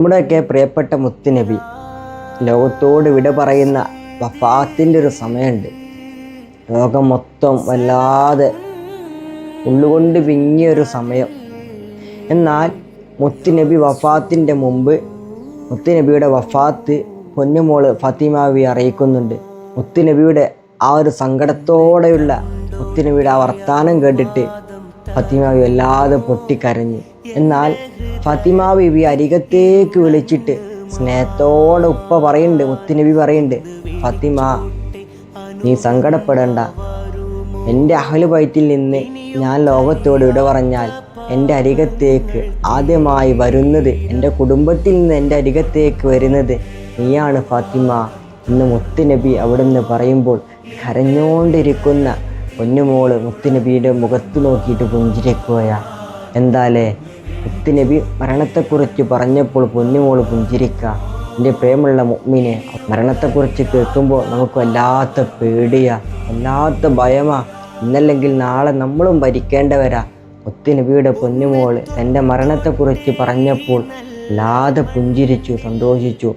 നമ്മുടെയൊക്കെ പ്രിയപ്പെട്ട മുത്തുനബി ലോകത്തോട് വിട പറയുന്ന വഫാത്തിൻ്റെ ഒരു സമയമുണ്ട്. ലോകം മൊത്തം വല്ലാതെ ഉള്ളുകൊണ്ട് വിങ്ങിയൊരു സമയം. എന്നാൽ മുത്തുനബി വഫാത്തിൻ്റെ മുമ്പ് മുത്തുനബിയുടെ വഫാത്ത് പൊന്നുമോള് ഫാത്തിമാവി അറിയിക്കുന്നുണ്ട്. മുത്തുനബിയുടെ ആ ഒരു സങ്കടത്തോടെയുള്ള മുത്തുനബിയുടെ ആ വർത്താനം കേട്ടിട്ട് ഫാത്തിമാവി വല്ലാതെ പൊട്ടിക്കരഞ്ഞു. എന്നാൽ ഫാത്തിമാവി അരികത്തേക്ക് വിളിച്ചിട്ട് സ്നേഹത്തോടെ ഉപ്പ പറയുന്നുണ്ട്, മുത്തുനബി പറയുന്നുണ്ട്, ഫാത്തിമ നീ സങ്കടപ്പെടേണ്ട. എൻ്റെ അഹ്ലു ബൈത്തിൽ നിന്ന് ഞാൻ ലോകത്തോട് വിട പറഞ്ഞാൽ എൻ്റെ അരികത്തേക്ക് ആദ്യമായി വരുന്നത്, എൻ്റെ കുടുംബത്തിൽ നിന്ന് എൻ്റെ അരികത്തേക്ക് വരുന്നത് നീയാണ് ഫാത്തിമ എന്ന് മുത്തുനബി അവിടുന്ന് പറയുമ്പോൾ കരഞ്ഞുകൊണ്ടിരിക്കുന്ന പൊന്നുമോള് മുത്തുനബിയുടെ മുഖത്ത് നോക്കിയിട്ട് പുഞ്ചിരിക്കുകയാണ്. എന്താലേ മുത്തുനബി മരണത്തെക്കുറിച്ച് പറഞ്ഞപ്പോൾ പൊന്നുമോള് പുഞ്ചിരിക്കുക. എൻ്റെ പ്രേമുള്ള മുഅ്മിനെ, മരണത്തെക്കുറിച്ച് കേൾക്കുമ്പോൾ നമുക്ക് വല്ലാത്ത പേടിയാ, വല്ലാത്ത ഭയമാ. ഇന്നല്ലെങ്കിൽ നാളെ നമ്മളും ഭരിക്കേണ്ടവരാ. മുത്തുനബിയുടെ പൊന്നുമോള് തൻ്റെ മരണത്തെക്കുറിച്ച് പറഞ്ഞപ്പോൾ വല്ലാതെ പുഞ്ചിരിച്ചു, സന്തോഷിച്ചു.